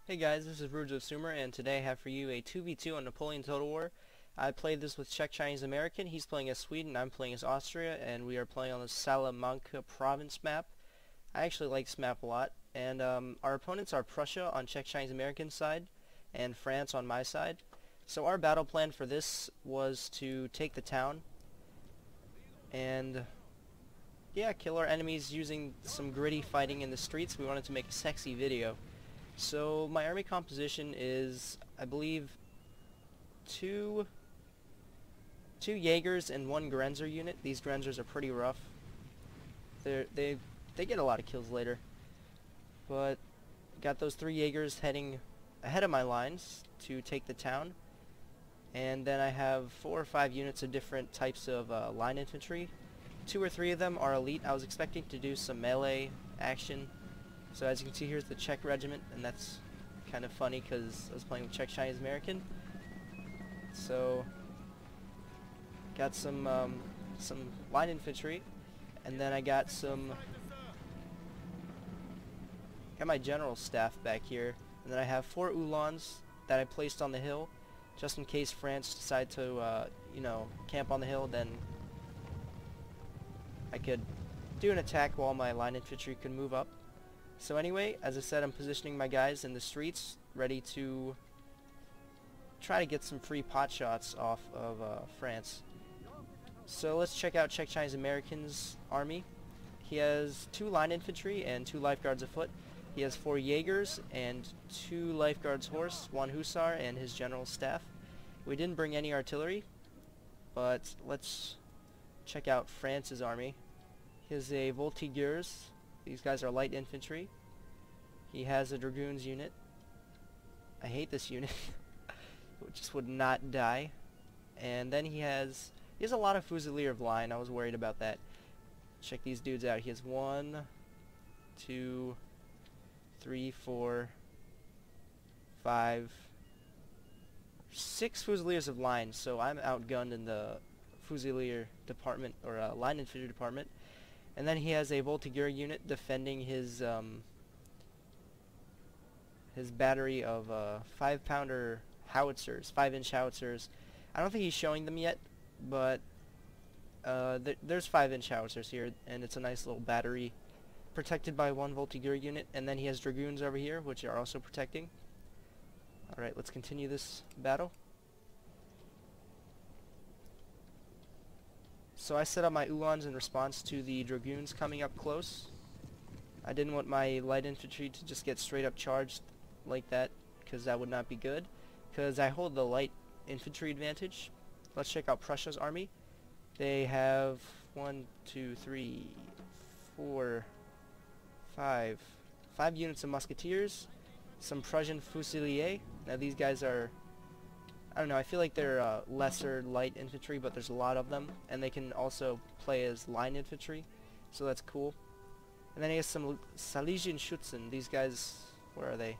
Hey guys, this is Rudes of Sumer, and today I have for you a 2v2 on Napoleon Total War. I played this with czech-chinese-american. He's playing as Sweden, I'm playing as Austria, and we are playing on the Salamanca province map. I actually like this map a lot, and our opponents are Prussia on czech-chinese-american side, and France on my side. So our battle plan for this was to take the town, and yeah, kill our enemies using some gritty fighting in the streets. We wanted to make a sexy video. So my army composition is, I believe, two Jaegers and one Grenzer unit. These Grenzers are pretty rough. They get a lot of kills later, but got those three Jaegers heading ahead of my lines to take the town, and then I have 4 or 5 units of different types of line infantry. 2 or 3 of them are elite. I was expecting to do some melee action. So as you can see, here's the Czech regiment, and that's kind of funny because I was playing with czech-chinese-american. So got some line infantry, and then I got my general staff back here, and then I have 4 Uhlans that I placed on the hill, just in case France decide to camp on the hill. Then I could do an attack while my line infantry could move up. So anyway, as I said, I'm positioning my guys in the streets, ready to try to get some free pot shots off of France. So let's check out czech-chinese-american's army. He has 2 line infantry and 2 lifeguards afoot. He has 4 Jaegers and 2 lifeguards horse, 1 hussar, and his general staff. We didn't bring any artillery, but let's check out France's army. He has a voltigeurs. These guys are light infantry. He has a dragoons unit. I hate this unit. It just would not die. And then he has a lot of fusilier of line. I was worried about that. Check these dudes out. He has 1, 2, 3, 4, 5, 6 fusiliers of line. So I'm outgunned in the fusilier department, or line infantry department. And then he has a voltigeur unit defending his battery of 5-pounder howitzers, 5-inch howitzers. I don't think he's showing them yet, but there's 5-inch howitzers here, and it's a nice little battery protected by 1 voltigeur unit. And then he has dragoons over here, which are also protecting. Alright, let's continue this battle. So I set up my Uhlans in response to the dragoons coming up close. I didn't want my light infantry to just get straight up charged like that, because that would not be good, because I hold the light infantry advantage. Let's check out Prussia's army. They have 1, 2, 3, 4, 5 units of musketeers, some Prussian fusiliers. Now these guys are, I don't know, I feel like they're lesser light infantry, but there's a lot of them, and they can also play as line infantry, so that's cool. And then he has some Silesian Schützen. These guys, where are they?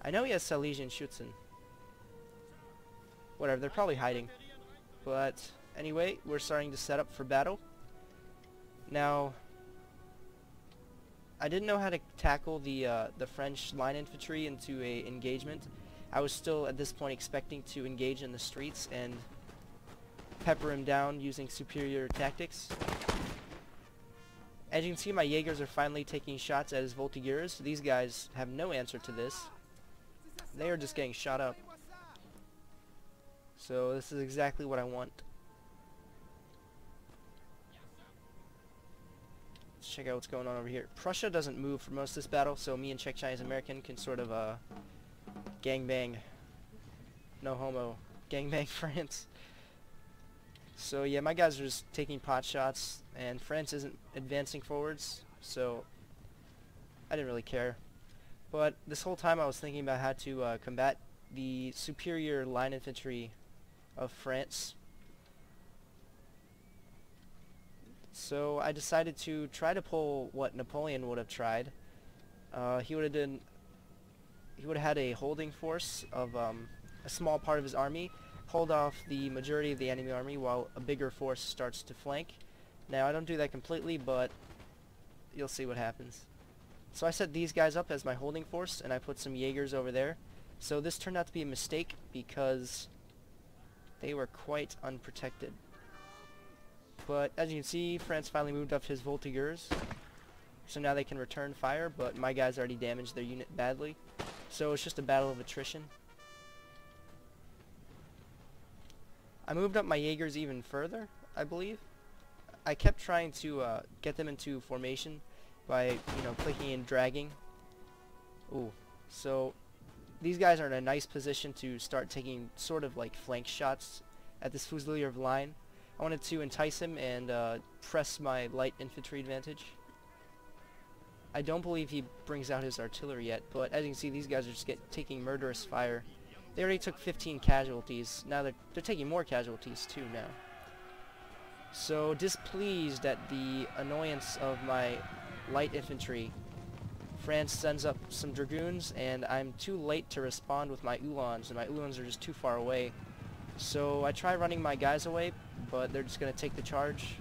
I know he has Silesian Schützen. Whatever, they're probably hiding. But anyway, we're starting to set up for battle. Now, I didn't know how to tackle the French line infantry into a engagement. I was still, at this point, expecting to engage in the streets and pepper him down using superior tactics. As you can see, my Jaegers are finally taking shots at his voltigeurs. These guys have no answer to this. They are just getting shot up. So this is exactly what I want. Let's check out what's going on over here. Prussia doesn't move for most of this battle, so me and czech-chinese-american can sort of gangbang, no homo, gangbang France. So yeah, my guys are just taking pot shots, and France isn't advancing forwards, so I didn't really care. But this whole time I was thinking about how to combat the superior line infantry of France. So I decided to try to pull what Napoleon would have tried. He would have had a holding force of a small part of his army, hold off the majority of the enemy army while a bigger force starts to flank. Now I don't do that completely, but you'll see what happens. So I set these guys up as my holding force, and I put some Jaegers over there. So this turned out to be a mistake because they were quite unprotected. But as you can see, France finally moved up his Voltigeurs, so now they can return fire, but my guys already damaged their unit badly. So it's just a battle of attrition. I moved up my Jaegers even further, I believe. I kept trying to get them into formation by, clicking and dragging. Ooh, so these guys are in a nice position to start taking sort of like flank shots at this Fusilier line. I wanted to entice him and press my light infantry advantage. I don't believe he brings out his artillery yet, but as you can see, these guys are just taking murderous fire. They already took 15 casualties. Now they're taking more casualties too now. So displeased at the annoyance of my light infantry, France sends up some dragoons, and I'm too late to respond with my Uhlans, and my Uhlans are just too far away. So I try running my guys away, but they're just going to take the charge.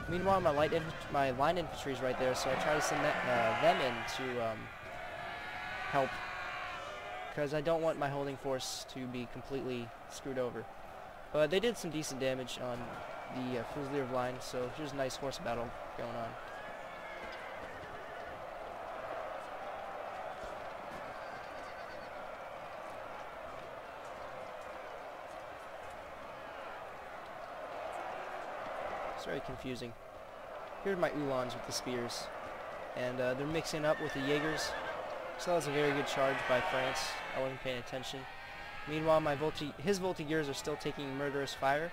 Meanwhile, my line infantry is right there, so I try to send them in to help, because I don't want my holding force to be completely screwed over. But they did some decent damage on the Fusilier line, so here's a nice horse battle going on. It's very confusing. Here are my Uhlans with the spears, and they're mixing up with the Jaegers. So that was a very good charge by France. I wasn't paying attention. Meanwhile, his Voltigeurs are still taking murderous fire,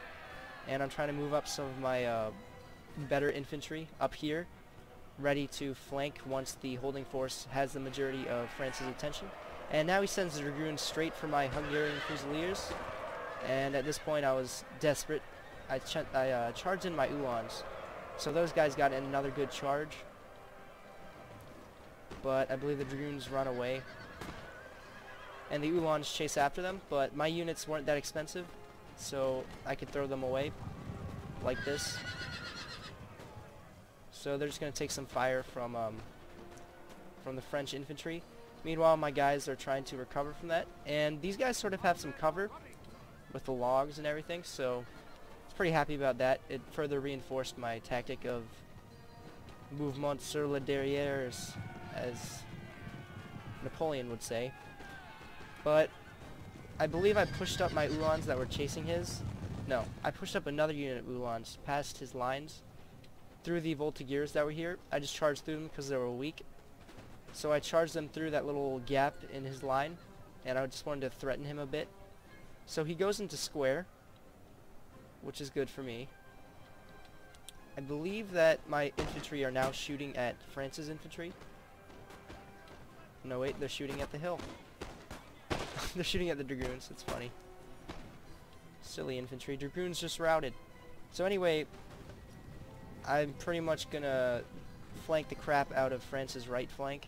and I'm trying to move up some of my better infantry up here, ready to flank once the holding force has the majority of France's attention. And now he sends the dragoons straight for my Hungarian Fusiliers, and at this point I was desperate. I charged in my Uhlans, so those guys got in another good charge, but I believe the dragoons run away, and the Uhlans chase after them, but my units weren't that expensive, so I could throw them away like this. So they're just going to take some fire from the French infantry. Meanwhile, my guys are trying to recover from that, and these guys sort of have some cover with the logs and everything, so pretty happy about that. It further reinforced my tactic of mouvement sur le derrière, as Napoleon would say. But I believe I pushed up my Uhlans that were chasing his. No, I pushed up another unit of Uhlans past his lines through the Voltigeurs that were here. I just charged through them because they were weak. So I charged them through that little gap in his line, and I just wanted to threaten him a bit. So he goes into square, which is good for me. I believe that my infantry are now shooting at France's infantry. No, wait, they're shooting at the hill. They're shooting at the dragoons. It's funny. Silly infantry. Dragoons just routed. So anyway, I'm pretty much gonna flank the crap out of France's right flank.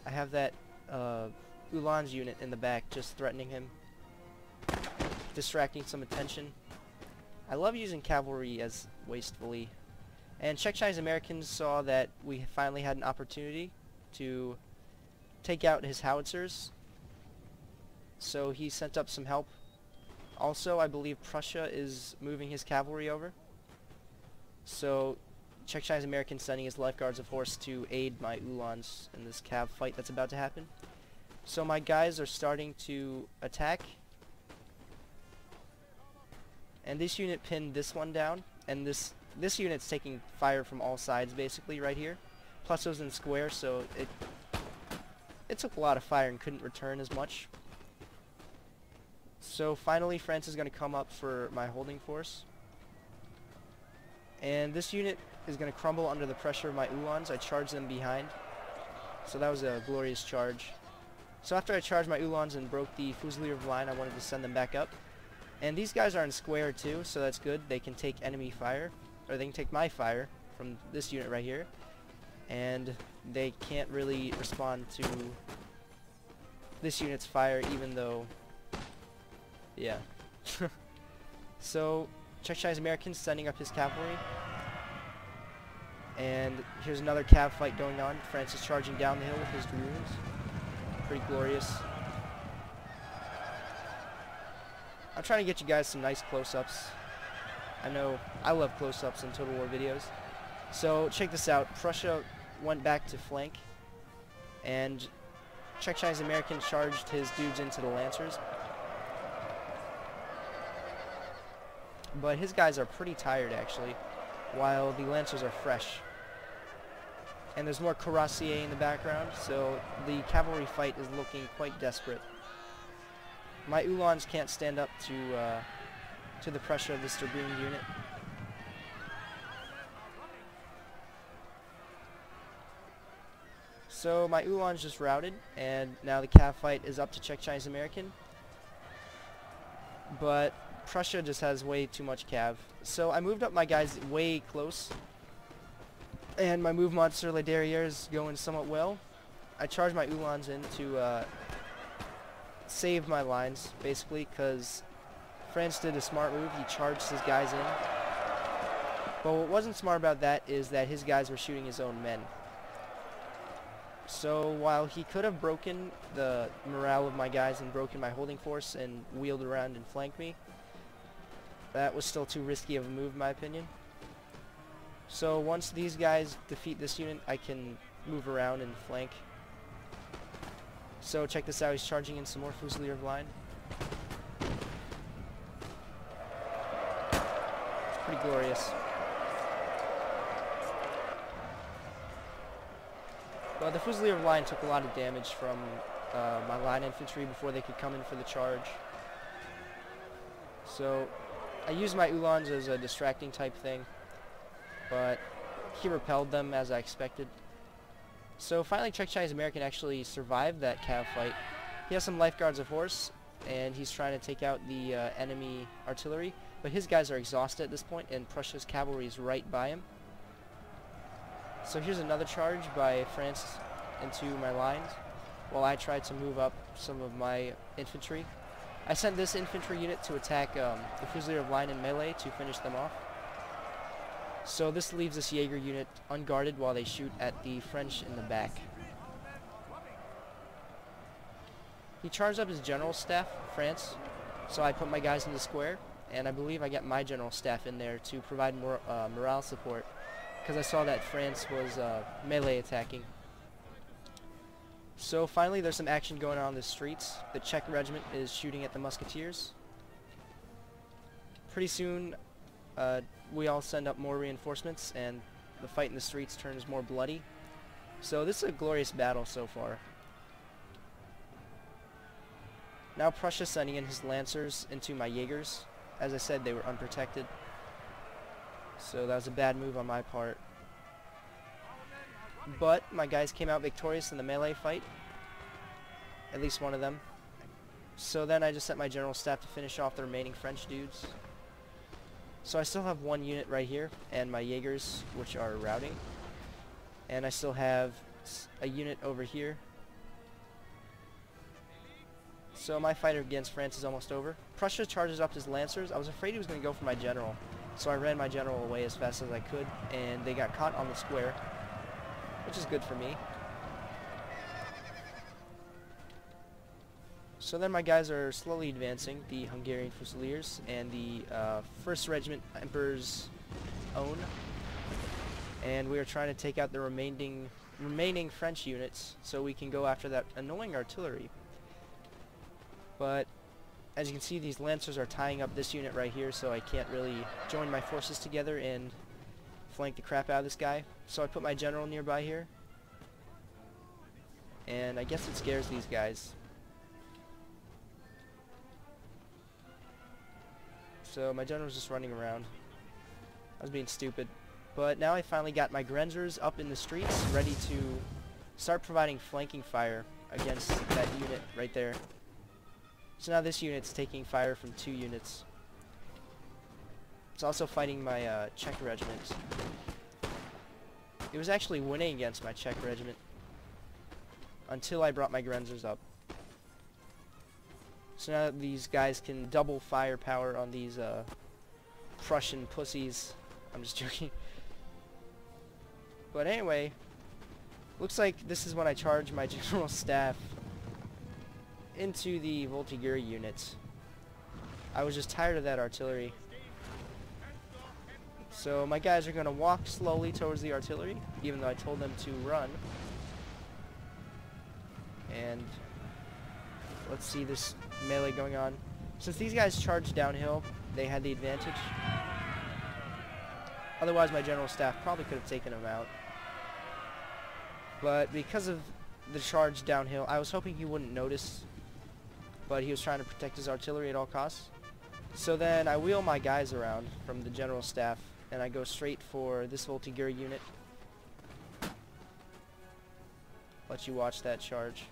I have that Uhlans unit in the back just threatening him, distracting some attention. I love using cavalry as wastefully. And czechchineseamerican saw that we finally had an opportunity to take out his howitzers, so he sent up some help. Also, I believe Prussia is moving his cavalry over, so czechchineseamerican sending his lifeguards of horse to aid my Uhlans in this cav fight that's about to happen. So my guys are starting to attack, and this unit pinned this one down, and this unit's taking fire from all sides basically right here. Plus it was in square, so it took a lot of fire and couldn't return as much. So finally France is going to come up for my holding force, and this unit is going to crumble under the pressure of my Uhlans. I charged them behind, so that was a glorious charge. So after I charged my Uhlans and broke the Fusilier line, I wanted to send them back up. And these guys are in square too, so that's good. They can take enemy fire, or they can take my fire from this unit right here, and they can't really respond to this unit's fire, even though, yeah. So czechchineseamerican sending up his cavalry, And here's another cav fight going on. France is charging down the hill with his dragoons. Pretty glorious. I'm trying to get you guys some nice close-ups. I know I love close-ups in Total War videos. So check this out. Prussia went back to flank, and czech-Chinese-American charged his dudes into the Lancers. But his guys are pretty tired, actually, while the Lancers are fresh. And there's more cuirassiers in the background, so the cavalry fight is looking quite desperate. My Uhlans can't stand up to the pressure of this dragoon unit. So my Uhlans just routed, and now the cav fight is up to czech-Chinese-American. But Prussia just has way too much cav. So I moved up my guys way close, and my mouvement sur les derrière is going somewhat well. I charged my Uhlans in to save my lines, basically, because France did a smart move. He charged his guys in. But what wasn't smart about that is that his guys were shooting his own men. So while he could have broken the morale of my guys and broken my holding force and wheeled around and flanked me, that was still too risky of a move in my opinion. So once these guys defeat this unit, I can move around and flank. So check this out, he's charging in some more Fusilier of line. It's pretty glorious. Well, the Fusilier of line took a lot of damage from my line infantry before they could come in for the charge. So I used my Uhlans as a distracting type thing, but he repelled them as I expected. So finally czech-Chinese-American actually survived that cav fight. He has some lifeguards of horse, and he's trying to take out the enemy artillery, but his guys are exhausted at this point, and Prussia's cavalry is right by him. So here's another charge by France into my lines, while I tried to move up some of my infantry. I sent this infantry unit to attack the Fusilier of line in melee to finish them off. So this leaves this Jaeger unit unguarded while they shoot at the French in the back. He charged up his general staff, France, so I put my guys in the square, and I believe I got my general staff in there to provide more morale support, because I saw that France was melee attacking. So finally there's some action going on in the streets. The Czech regiment is shooting at the musketeers. Pretty soon we all send up more reinforcements, and the fight in the streets turns more bloody. So this is a glorious battle so far. Now Prussia sending in his lancers into my Jaegers. As I said, they were unprotected. So that was a bad move on my part. But my guys came out victorious in the melee fight. At least one of them. So then I just sent my general staff to finish off the remaining French dudes. So I still have one unit right here, and my Jaegers, which are routing. And I still have a unit over here. So my fight against France is almost over. Prussia charges up his lancers. I was afraid he was going to go for my general, so I ran my general away as fast as I could, and they got caught on the square, which is good for me. So then my guys are slowly advancing, the Hungarian Fusiliers and the 1st Regiment Emperor's Own, and we are trying to take out the remaining French units so we can go after that annoying artillery. But as you can see, these lancers are tying up this unit right here, so I can't really join my forces together and flank the crap out of this guy. So I put my general nearby here, and I guess it scares these guys. So my general's just running around. I was being stupid. But now I finally got my Grenzers up in the streets, ready to start providing flanking fire against that unit right there. So now this unit's taking fire from 2 units. It's also fighting my Czech regiment. It was actually winning against my Czech regiment until I brought my Grenzers up. So now these guys can double firepower on these Prussian pussies. I'm just joking. But anyway, looks like this is when I charge my general staff into the Voltigeur units. I was just tired of that artillery. So my guys are going to walk slowly towards the artillery, even though I told them to run. And let's see this melee going on. Since these guys charged downhill, they had the advantage. Otherwise my general staff probably could have taken them out. But because of the charge downhill, I was hoping he wouldn't notice, but he was trying to protect his artillery at all costs. So then I wheel my guys around from the general staff, and I go straight for this Voltigeur unit. Let you watch that charge.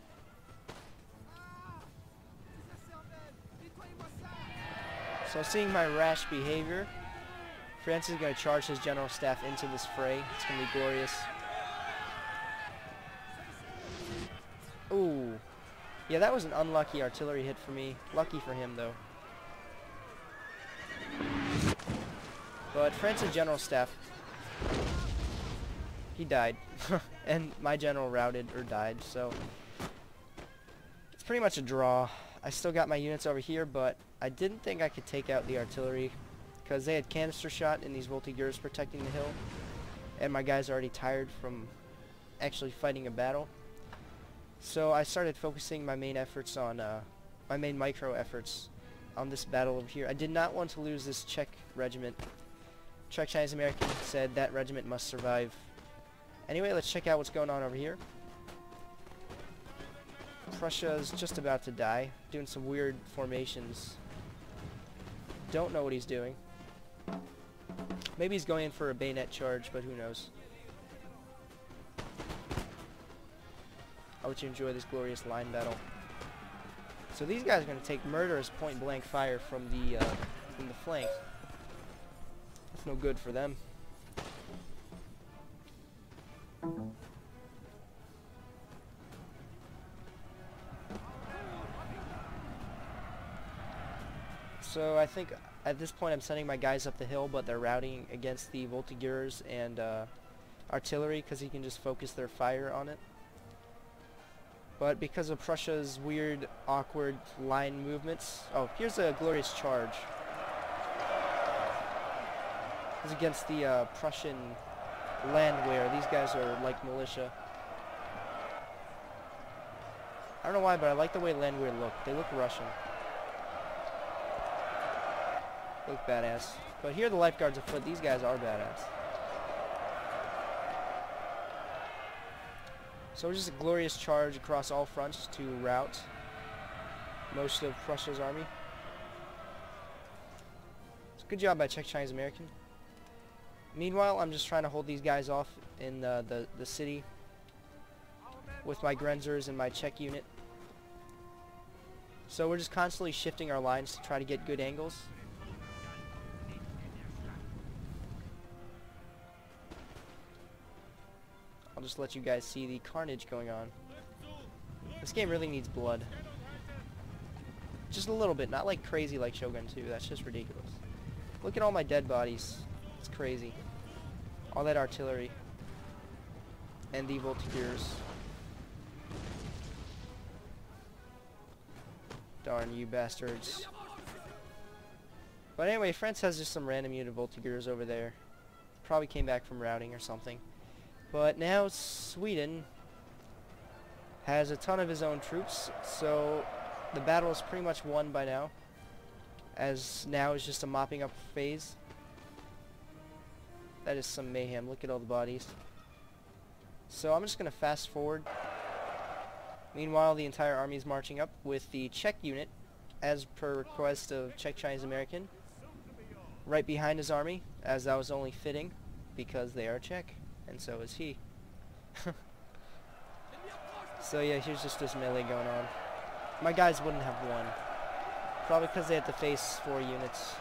So seeing my rash behavior, France is going to charge his general staff into this fray. It's going to be glorious. Ooh. Yeah, that was an unlucky artillery hit for me. Lucky for him, though. But France's general staff, he died. And my general routed or died, so it's pretty much a draw. I still got my units over here, but I didn't think I could take out the artillery because they had canister shot in these Voltigeurs protecting the hill, and my guys are already tired from actually fighting a battle. So I started focusing my main efforts on, my main micro efforts on this battle over here. I did not want to lose this Czech regiment. Czech-Chinese-American said that regiment must survive. Anyway, let's check out what's going on over here. Prussia's just about to die, doing some weird formations. Don't know what he's doing. Maybe he's going in for a bayonet charge, but who knows. I'll let you enjoy this glorious line battle. So these guys are going to take murderous point-blank fire from the flank. That's no good for them. So I think at this point I'm sending my guys up the hill, but they're routing against the Voltigeurs and artillery because he can just focus their fire on it. But because of Prussia's weird, awkward line movements... Oh, here's a glorious charge. It's against the Prussian landwehr. These guys are like militia. I don't know why, but I like the way landwehr look. They look Russian. They look badass. But here the lifeguards afoot. These guys are badass. So just a glorious charge across all fronts to rout most of Prussia's army. It's a good job by Czech-Chinese-American. Meanwhile, I'm just trying to hold these guys off in the city with my Grenzers and my Czech unit. So we're just constantly shifting our lines to try to get good angles. I'll just let you guys see the carnage going on. This game really needs blood. Just a little bit, not like crazy like Shogun 2. That's just ridiculous. Look at all my dead bodies. It's crazy. All that artillery. And the Voltigeurs. Darn you bastards. But anyway, France has just some random unit of Voltigeurs over there. Probably came back from routing or something. But now Sweden has a ton of his own troops, so the battle is pretty much won by now, as now is just a mopping up phase. That is some mayhem. Look at all the bodies. So I'm just going to fast forward. Meanwhile, the entire army is marching up with the Czech unit, as per request of Czech-Chinese-American, right behind his army, as that was only fitting, because they are Czech. And so is he. So yeah, here's just this melee going on. My guys wouldn't have won. Probably because they had to face 4 units.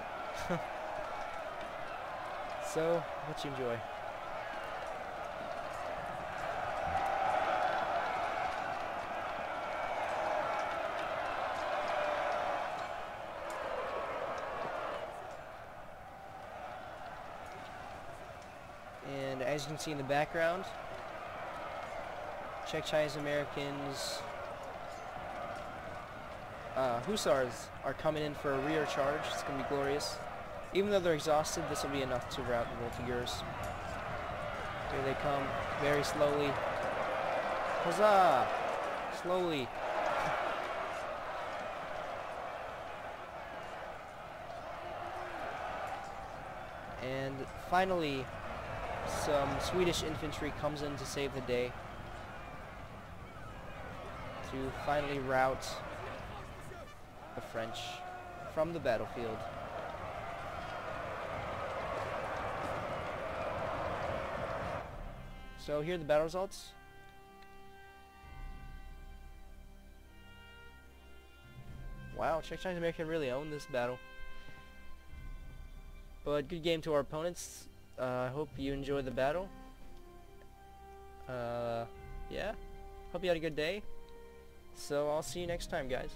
So, let you enjoy. As you can see in the background, Czech Chinese Americans, Hussars are coming in for a rear charge. It's going to be glorious. Even though they're exhausted, this will be enough to rout the Voltigeurs. Here they come, very slowly. Huzzah! Slowly. And finally, some Swedish infantry comes in to save the day, to finally rout the French from the battlefield. So here are the battle results. Wow, Czech Chinese American really owned this battle. But good game to our opponents. I hope you enjoyed the battle. Yeah, hope you had a good day. So I'll see you next time, guys.